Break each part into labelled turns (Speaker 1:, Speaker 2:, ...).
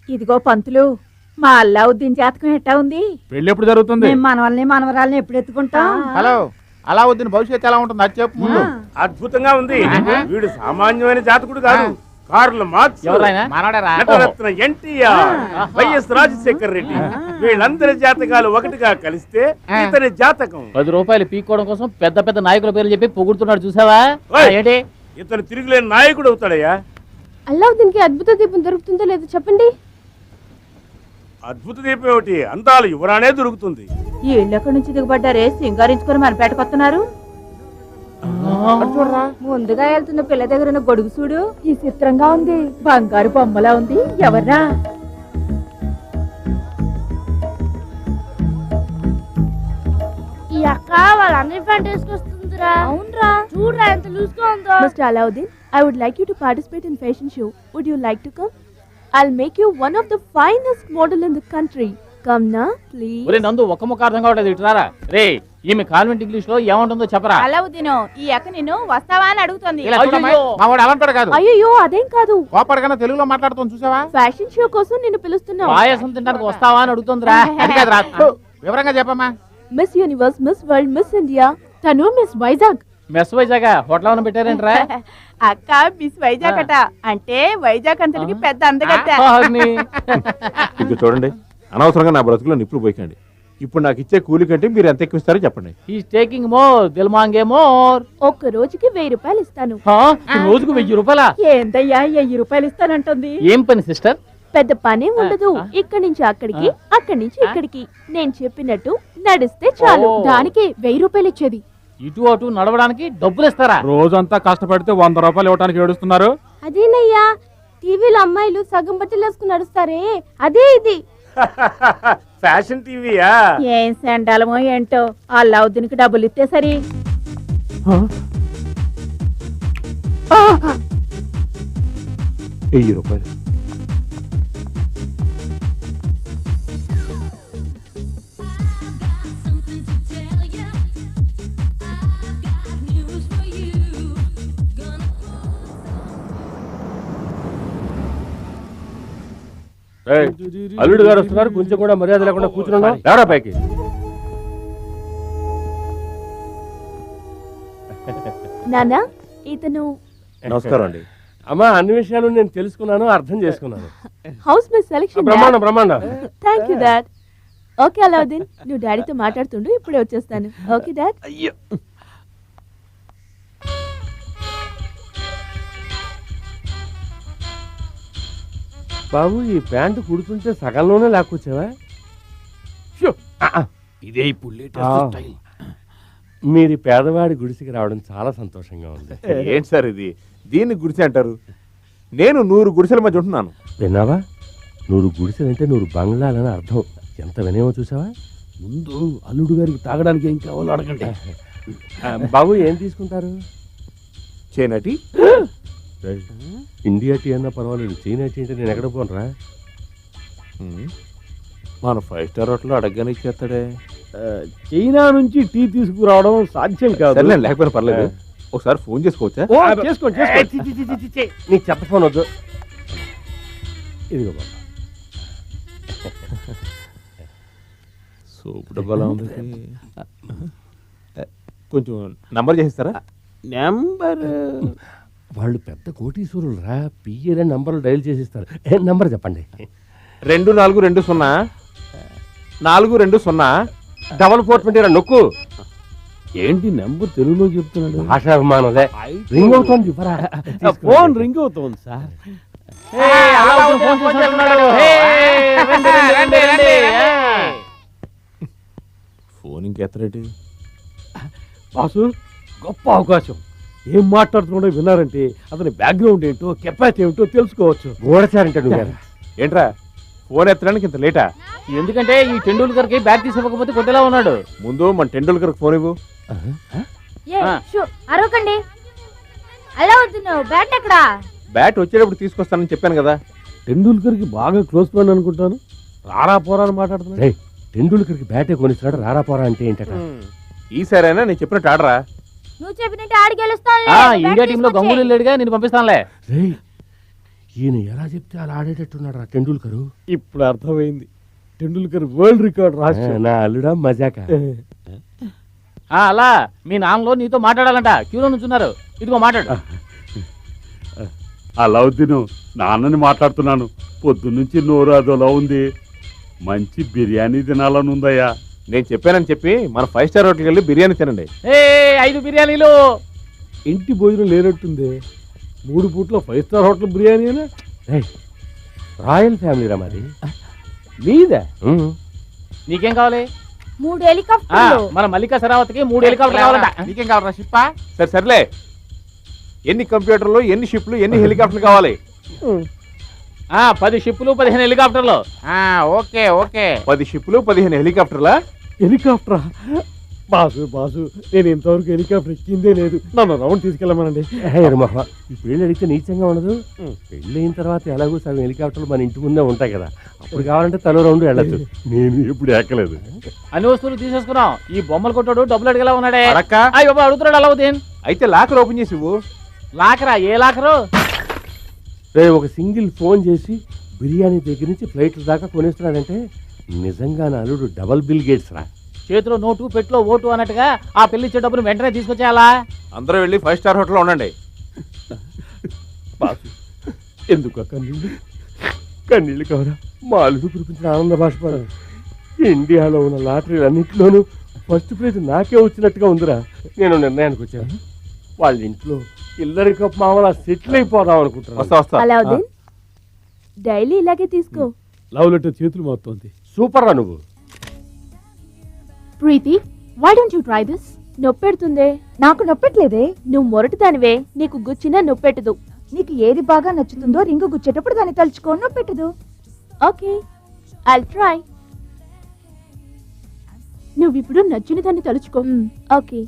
Speaker 1: ఇదిగో పంతులు, మా అల్లావుద్దీన్ జాతకం ఎట్టా ఉంది?
Speaker 2: పెళ్లి ఎప్పుడు జరుగుతుంది?
Speaker 1: మనవల్ని మనవరాల్ని ఎప్పుడు ఎత్తుకుంటాం?
Speaker 2: హలో, అలావుద్దీన్ భవిష్యత్తు ఎలా ఉంటుంది అది చెప్పు ముందు.
Speaker 3: అద్భుతంగా ఉంది. వీడు సామాన్యమైన జాతకుడు కాదు. కార్ల మార్క్స్, నటరత్న ఎన్టీఆర్, వైఎస్ రాజశేఖర రెడ్డి వీళ్ళందరి జాతకాలు ఒకటిగా కలిస్తే ఇతని జాతకం.
Speaker 4: 10 రూపాయలు పీక్కోవడం కోసం పెద్ద పెద్ద నాయకుల పేర్లు చెప్పి పొగుడుతున్నాడు చూసావా? ఏంటి
Speaker 3: ఇతను తిరుగులేని నాయకుడు అవుతాడయ్యా.
Speaker 5: అల్లావుద్దీన్ కి అద్భుత దీపం దొరుకుతుందో లేదో చెప్పండి.
Speaker 3: అద్భుత దీపం ఏమిటి, అందాల యువరానే దొరుకుతుంది.
Speaker 1: ఈ ఇళ్ళెక్కడి నుంచి దిగబడ్డారే, సింగారించుకుని మన పేటకొస్తున్నారు. ముందుగా వెళ్తున్న పిల్ల దగ్గర ఉన్న గొడుగు చూడు, ఈ చిత్రంగా ఉంది. బంగారు బొమ్మలా ఉంది. ఎవర్రా?
Speaker 5: ఈ అక్క వాళ్ళందరి ఫ్యాంట్ వేసుకొస్తుందిరా. అవునరా, చూడరా ఎంత లూజ్ గా ఉందో.
Speaker 6: Mr. Alauddin, I would like you to participate in fashion show. Would you like to come? I'll make you one of the finest model in the country. Come na, please.
Speaker 4: ఒరే నందు, ఒక్క ముక్క అర్థం కావట్లేదు, ఇటురారా. రే, ఈమె convent English లో ఏముంటుందో చెప్పరా.
Speaker 1: అల్లావుద్దీను, ఈ అక్క నిన్ను వస్తావా అని అడుగుతుంది.
Speaker 4: ఇలా చూడమ్మా,
Speaker 2: మా వాడు అలాంటాడు కాదు,
Speaker 6: అయ్యో అదేం కాదు.
Speaker 2: కోపడగానే తెలుగులో మాట్లాడుతాం చూసావా?
Speaker 6: ఫ్యాషన్ షో కోసం నిన్ను పిలుస్తున్నాం.
Speaker 4: పాయసం తినడానికి వస్తావా అని అడుగుతుందిరా.
Speaker 2: అది కాదు రా, వివరంగా చెప్పమ్మా.
Speaker 6: Miss Universe, Miss World, Miss India, తను Miss Vizag.
Speaker 4: Mess Vizag hotel ఏమైనా పెట్టారేంట్రా?
Speaker 1: అక్క మిస్ వైజాగ్ అట, అంటే వైజాగ్ అంతటికి పెద్ద అందగత్త.
Speaker 7: ఇక చూడండి, అనవసరంగా నా బ్రతుకులో నిప్పులు పోయికండి. ఇప్పుడు నాకు ఇచ్చే కూలి కంటే మీరు ఎంత ఎక్కువ ఇస్తారో చెప్పండి.
Speaker 4: హీస్ టేకింగ్ మోర్, దిల్ మాంగే మోర్.
Speaker 6: ఒక్క రోజుకి 1000 రూపాయలు ఇస్తాను.
Speaker 4: రోజుకు 1000 రూపాయలా?
Speaker 1: ఏందయ్యా 1000 రూపాయలు ఇస్తానంటుంది?
Speaker 4: ఏం పని సిస్టర్?
Speaker 6: పెద్ద పనే ఉండదు. ఇక్కడి నుంచి అక్కడికి, అక్కడి నుంచి ఇక్కడికి నేను చెప్పినట్టు నడిస్తే చాలు. దానికి 1000 రూపాయలు ఇచ్చేది.
Speaker 4: ఇటు అటు నడవడానికి డబ్బులు ఇస్తారా?
Speaker 2: రోజంతా కష్టపడితే 100 రూపాయలు ఇవ్వడానికి ఏడుస్తున్నారు.
Speaker 5: అదేనయ్యా, టీవీలో అమ్మాయిలు సగం బట్టలు వేసుకుని నడుస్తారే, అదే ఇది.
Speaker 3: ఫ్యాషన్ టీవీయా?
Speaker 1: ఏం సెండాలమో ఏంటో, అల్లావుద్దీన్కి డబ్బులు ఇస్తే సరి.
Speaker 7: 1000 రూపాయలు.
Speaker 3: అల్లుడు గారు వస్తున్నారు, కొంచెం కూడా మర్యాద లేకుండా కూర్చున్నాడు. ఎవరా పైకి?
Speaker 6: నానా, ఇతను
Speaker 7: నమస్కారం అండి.
Speaker 3: అమ్మా, అన్ని విషయాలు నేను తెలుసుకున్నాను, అర్థం చేసుకున్నాను.
Speaker 6: How's miss selection.
Speaker 3: బ్రహ్మాండం.
Speaker 6: Thank you dad. Okay Alauddin, నువ్వు డాడీతో మాట్లాడుతుండు, ఇప్పుడే వచ్చేస్తాను. Okay dad.
Speaker 3: బాబు, ఈ ప్యాంటు కుడుతుంటే సగంలోనే లాక్కొచ్చావా?
Speaker 2: ఇదే ఇప్పుడు
Speaker 3: మీరు పేదవాడి గుడిసికి రావడం చాలా సంతోషంగా ఉంది.
Speaker 7: ఏంటి సార్ ఇది, దీన్ని గుడిసె అంటారు? నేను 100 గుడిసెల మధ్య ఉంటున్నాను.
Speaker 3: విన్నావా? 100 గుడిసెలంటే 100 బంగ్లాలని అర్థం. ఎంత వినేమో చూసావా?
Speaker 2: ముందు అల్లుడు గారికి తాగడానికి ఏం కావాలో అడగండి.
Speaker 3: బాబు, ఏం తీసుకుంటారు?
Speaker 7: చేనటి
Speaker 3: ఇండియా టీ అన్నా పర్వాలేదు, చైనా టీ అంటే నేను ఎక్కడ పోనరా?
Speaker 7: మన 5 స్టార్ హోటల్లో అడగగానే ఇచ్చేస్తాడే.
Speaker 3: చైనా నుంచి టీ తీసుకురావడం సాధ్యం కాదు.
Speaker 7: సరే, లేకపోయినా పర్లేదు, ఒకసారి ఫోన్ చేసుకోవచ్చా?
Speaker 3: చేసుకోండి. నీకు చెత్త ఫోన్ వద్దు. ఇదిగో బాబు.
Speaker 7: సోపు డబ్బాలా ఉంది. కొంచెం నంబర్ చేసిస్తారా?
Speaker 3: నెంబర్ వాళ్ళు పెద్ద కోటీశ్వరులు రా, పిఏ నంబర్లు డైల్ చేసిస్తారు. నంబర్ చెప్పండి.
Speaker 7: 2420 420
Speaker 3: 420 నొక్కు.
Speaker 2: ఏంటి నెంబర్ తెలుగులో చెప్తున్నాడు?
Speaker 3: భాషాభిమానదే. రింగ్ అవుతోంది, ఇవ్వరా?
Speaker 2: ఫోన్ రింగ్ అవుతోంది సార్.
Speaker 7: ఫోన్ ఇంకెత్తరేటి?
Speaker 2: బాసు, గొప్ప అవకాశం. ఏం మాట్లాడుతున్నాడో విన్నారంటే అతని బ్యాక్గ్రౌండ్ ఏంటో, కెపాసిటీ ఏమిటో తెలుసుకోవచ్చు.
Speaker 3: గోడచారంటే నువ్వు
Speaker 7: ఏంట్రా ఫోన్ ఎత్తడానికి ఇంత లేటా?
Speaker 4: ఎందుకంటే ఈ టెండూల్కర్ కి బ్యాట్ తీసుకోకపోతే కొట్టేలా ఉన్నాడు.
Speaker 7: ముందు మన టెండూల్కర్ ఫోన్ ఇవ్వు.
Speaker 5: అరవకండి. అల్లావుద్దీన్ బ్యాట్ ఎక్కడా?
Speaker 7: బ్యాట్ వచ్చేటప్పుడు తీసుకొస్తానని చెప్పాను కదా.
Speaker 2: టెండూల్కర్ కి బాగా క్లోజ్ ఫ్రెండ్ అనుకుంటాను. రారా పోరా అని మాట్లాడుతున్నాడు.
Speaker 3: టెండూల్కర్ కి బ్యాటే కొనిస్తున్నాడు, రారా పోరా అంటే ఏంటట?
Speaker 7: ఈసారైనా నేను చెప్పినట్టు ఆడరా.
Speaker 5: నువ్వు చెప్పినట్టు ఆడి గెలుస్తాను.
Speaker 4: ఇండియా టీమ్ లో గంగూలీ లేడుగా, నేను పంపిస్తానులే.
Speaker 2: ఈయన ఎలా చెప్తే అలా ఆడేటట్టున్నాడు రా టెండూల్కర్. ఇప్పుడు అర్థమైంది, టెండూల్కర్ వరల్డ్ రికార్డ్ రాసి నా అల్లుడా మజాక.
Speaker 4: అలా మీ నాన్నలో నీతో మాట్లాడాలంట, క్యూలో నుంచున్నారు. ఇదిగో మాట్లాడు.
Speaker 8: అలావుద్దీను, నాన్నని మాట్లాడుతున్నాను. పొద్దున్నుంచి నోరు అదోలా ఉంది. మంచి బిర్యానీ తినాలని ఉందయ్యా.
Speaker 7: నేను చెప్పానని చెప్పి మన 5 స్టార్ హోటల్కి వెళ్ళి బిర్యానీ తినండి.
Speaker 4: 5 బిర్యానీలు.
Speaker 2: ఇంటి భోజనం లేనట్టుంది. 3 పూట్ల 5 star hotel biryani royal family రా మాది. మీదే?
Speaker 4: నీకేం కావాలి?
Speaker 1: 3 హెలికాప్టర్లు.
Speaker 4: మన మల్లికా శరావతికి 3 హెలికాప్టర్ కావాలంట. నీకేం కావాలరా షిప్పా?
Speaker 7: సర్లే, ఎన్ని కంప్యూటర్లు, ఎన్ని షిప్లు, ఎన్ని హెలికాప్టర్లు కావాలి?
Speaker 4: 10 షిప్పులు 15 హెలికాప్టర్లు. Okay okay.
Speaker 7: 10 షిప్లు 15 హెలికాప్టర్లా?
Speaker 2: హెలికాప్టరా? బాసు నేను ఇంతవరకు హెలికాప్టర్ ఎక్కిందే లేదు. నన్ను రౌండ్ తీసుకెళ్ళమనండి. ఈ పెళ్ళి అడిగితే నీచంగా ఉండదు. పెళ్ళి అయిన తర్వాత ఎలాగో సగం హెలికాప్టర్లు మన ఇంటి ముందే ఉంటాయి కదా, అప్పుడు కావాలంటే తల రౌండ్ వెళ్ళచ్చు. నేను ఎప్పుడు ఎక్కలేదు.
Speaker 4: అన్ని వస్తువులు తీసేసుకున్నాం. ఈ బొమ్మలు కొట్టాడు డబ్బులు అడిగేలా ఉన్నాడే.
Speaker 7: అడక్క
Speaker 4: అడుగుతున్నాడు అలావుద్దీన్.
Speaker 7: అయితే లాకర్ ఓపెన్ చేసి ఇవ్వు.
Speaker 4: లాకరా? ఏ లాకరు?
Speaker 2: ఒక సింగిల్ ఫోన్ చేసి బిర్యానీ దగ్గర నుంచి ఫ్లైట్ల దాకా కొనేస్తున్నాడంటే నిజంగా నా అల్లుడు డబల్ బిల్ గేట్స్ రా.
Speaker 4: చేతిలో నోటు పెట్టులో ఓటు అన్నట్టుగా ఆ పెళ్లి ఇచ్చే డబ్బులు వెంటనే తీసుకొచ్చేయాలా?
Speaker 7: అందరూ వెళ్ళి 5 స్టార్ హోటల్లో ఉండండి.
Speaker 2: బాసు ఎందుకు కన్నీళ్ళు కవరా? మా అల్లుడు కురిపించిన ఆనంద బాష్పాలు. ఇండియాలో ఉన్న లాటరీలన్నింటిలోనూ ఫస్ట్ ప్రైజ్ నాకే వచ్చినట్టుగా ఉందిరా. నేను నిర్ణయానికి వచ్చాను, వాళ్ళ ఇంట్లో ఇల్లరిక మామూలు సెటిల్ అయిపోదాం అనుకుంటున్నాను.
Speaker 7: వస్తా.
Speaker 6: అలావుద్దీన్, డైలీ ఇలాగే తీసుకో.
Speaker 2: లవ్ లెటర్ చేతులు మొత్తుంది. సూపర్ రా నువ్వు.
Speaker 1: Preethi, why don't you try this?
Speaker 6: నొప్పెడుతుందే.
Speaker 1: నాకు నొప్పట్లేదే.
Speaker 6: నువ్వు మొరటిదానివే, నీకు గుచ్చినా నొప్పెట్టదు.
Speaker 1: నీకు ఏది బాగా నచ్చుతుందో రింగు గుచ్చేటప్పుడు దాన్ని తలుచుకో, నొప్పెట్టదు.
Speaker 6: Okay, I'll try.
Speaker 1: నువ్విప్పుడు నచ్చిన దాన్ని తలుచుకో.
Speaker 6: ఓకే.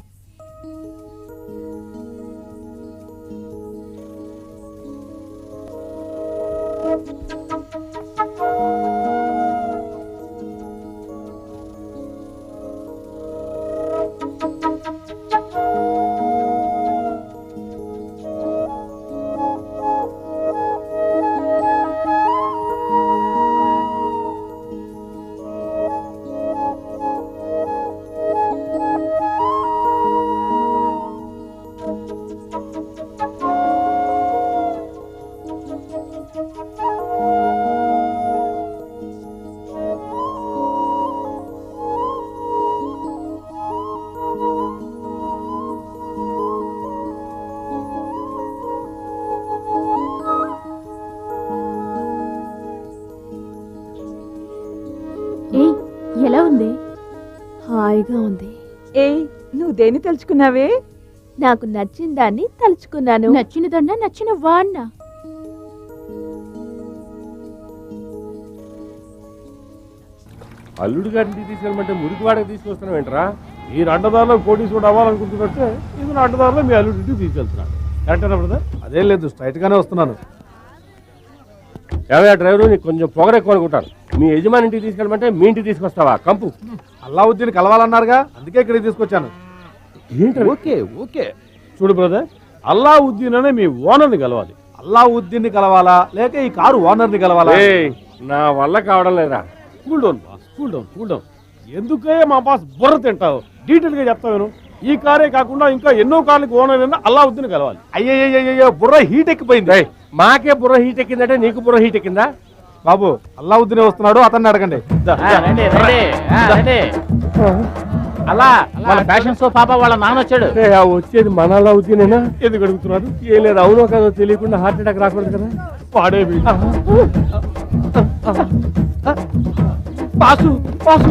Speaker 1: ఎలా ఉంది?
Speaker 6: హాయిగా ఉంది.
Speaker 1: నువ్వు దేన్ని తలుచుకున్నావే?
Speaker 6: నాకు నచ్చిన దాన్ని తలుచుకున్నాను.
Speaker 1: నచ్చినదన్నా నచ్చిన వాడినా?
Speaker 2: అల్లుడు గారిని తీసుకెళ్ళమంటే మురికివాడకి తీసుకొస్తున్నావు ఏంట్రా? మీరు అడ్డదారిలో కోటీశ్వరుడు అవ్వాలనుకుంటున్నట్టే ఇది నా అడ్డదారిలో మీ అల్లుడింటికి తీసుకెళ్తున్నాను. కరెక్టేనా బ్రదర్?
Speaker 9: అదేం లేదు, స్ట్రైట్ గానే వస్తున్నాను.
Speaker 2: ఏవయ్యా డ్రైవరు, నీకు కొంచెం పొగరు ఎక్కువ అనుకుంటాను. మీ యజమాని ఇంటికి తీసుకెళ్ళమంటే మీ ఇంటికి తీసుకొస్తావా? కంపు.
Speaker 9: అల్లావుద్దీన్ కలవాలన్నారుగా, అందుకే ఇక్కడికి తీసుకొచ్చాను.
Speaker 2: ఏంటి? Okay okay. చూడు బ్రదర్, అల్లావుద్దీన్ అనే మీ ఓనర్ని కలవాలి.
Speaker 9: అల్లావుద్దీన్ ని కలవాలా లేక ఈ కారు ఓనర్ ని కలవాలా?
Speaker 2: నా వల్ల కావడం లేదా. Cool down boss, cool down cool down. ఎందుకే మా బాస్ బుర్ర తింటావు? డీటెయిల్ గా చెప్తాను. ఈ కారే కాకుండా ఇంకా ఎన్నో కార్లకు ఓనర్ అయినా అల్లావుద్దీన్ కలవాలి.
Speaker 9: అయ్యయ్యో, బుర్ర హీట్ ఎక్కిపోయింది.
Speaker 2: మాకే బుర్ర హీట్ ఎక్కిందంటే నీకు బుర్ర హీట్ ఎక్కిందా?
Speaker 9: బాబు, అల్లావుద్దీన్ వస్తున్నాడు, అతన్ని అడగండి.
Speaker 4: అలా వాళ్ళ ఫ్యాషన్ షో పాప వాళ్ళ నాన్న వచ్చాడు.
Speaker 2: వచ్చేది మన అల్లావుద్దీనేనా? ఎందుకు అడుగుతున్నారు? ఏం లేదు, అవునో కాదో తెలియకుండా హార్ట్ అటాక్ రాకూడదు కదా. వాడే బాసు బాసు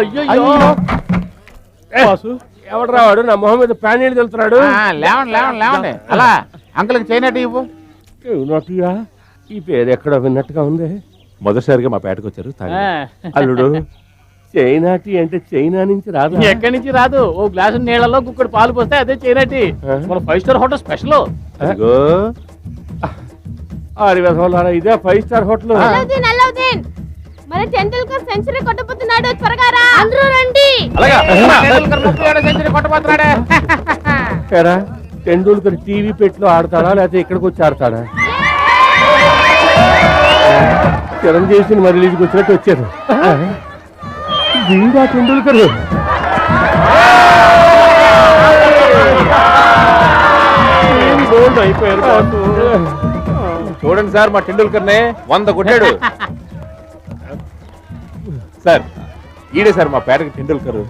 Speaker 4: అయ్యో
Speaker 2: బాసు ఎవడు రావాడు? నా మొహం మీద ప్యాన్ నీళ్ళు తెలుతున్నాడు.
Speaker 4: లేవండి. అలా అంకుల్కి చేయనట్టు ఇవ్వు.
Speaker 2: ఈ పేరు ఎక్కడో విన్నట్టుగా ఉంది.
Speaker 7: మొదటిసారిగా మా పేటకు వచ్చారు.
Speaker 2: అల్లుడు, చైనాటి అంటే చైనా నుంచి రాదు.
Speaker 4: ఎక్కడి నుంచి రాదు. ఓ గ్లాసు నీళ్ళలో కుక్కడు పాలు పోస్తే అదే చైనాటి. మన 5 స్టార్ హోటల్ స్పెషల్.
Speaker 2: ఇదే 5 స్టార్ హోటల్.
Speaker 5: అలావుద్దీన్, మన టెండూల్కర్ సెంచరీ కొట్టబోతున్నాడు, త్వరగా రా. అందరూ రండి.
Speaker 4: సెంచరీ కొట్టబోతున్నాడే.
Speaker 2: టెండూల్కర్ టీవీ పెట్లో ఆడతాడా లేకపోతే ఇక్కడికి వచ్చి ఆడతాడా? చిరంజీవి సినిమా రిలీజ్కి వచ్చినట్టు వచ్చారు. వీడా టెండూల్కర్. అయిపోయారు బాసు.
Speaker 7: చూడండి సార్, మా టెండూల్కర్నే 100 కొట్టాడు. సార్ ఈడే సార్ మా పేటకి టెండూల్కర్.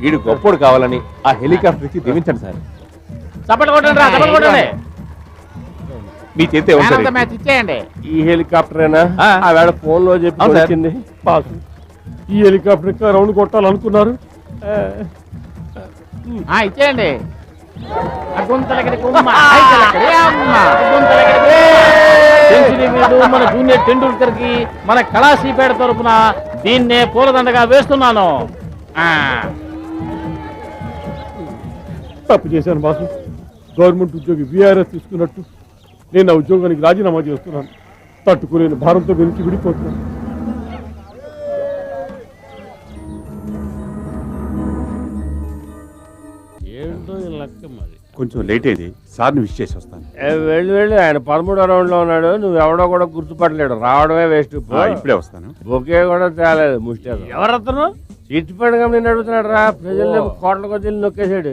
Speaker 7: ఈడు గొప్పోడు కావాలని ఆ హెలికాప్టర్ ఇచ్చి దివించండి సార్.
Speaker 4: చప్పట్లు కొట్టండి రా, చప్పట్లు కొట్టండి.
Speaker 7: మీ చేతే
Speaker 4: Man of the match ఇచ్చేయండి.
Speaker 2: ఈ హెలికాప్టరేనా?
Speaker 7: ఆ.
Speaker 2: ఆ వేళ ఫోన్ లో చెప్పి
Speaker 7: అవును సార్.
Speaker 2: వచ్చింది. బాసు ఈ హెలికాప్టర్ రౌండ్ కొట్టాలనుకున్నారు.
Speaker 4: ఇచ్చేయండి. గుంతలకి కుమ్మ, ఐతలకి అమ్మ, గుంతలకి సెంచరీ వీడు మన జూనియర్ టెండూల్కర్ కి మన కళాశీపేట తరపున దీన్నే పూలదండగా వేస్తున్నాను.
Speaker 2: తప్పు చేశాను బాసు. గవర్నమెంట్ ఉద్యోగి విఆర్ఎస్ తీసుకున్నట్టు నేను ఆ ఉద్యోగానికి రాజీనామా చేస్తున్నాను. తట్టుకోలేని భారంతో వెలికి విడిపోతున్నాను. ఏంటో ఈ లెక్క మరి.
Speaker 8: కొంచెం లేట్ అయింది, సార్ని విష్ చేసి వస్తాను.
Speaker 2: వెళ్ళి ఆయన 13వ రౌండ్ లో ఉన్నాడు. నువ్వు ఎవడో కూడా గుర్తుపట్టలేడు. రావడమే వేస్ట్.
Speaker 8: ఇప్పుడే వస్తాను.
Speaker 2: ఒకే కూడా తేలేదు ముష్టి. ఎవరతను? చిట్టి పండుగ నిన్ను అడుగుతున్నాడు రా. ప్రజల్లో కోట్ల కొద్ది నొక్కేసాడు.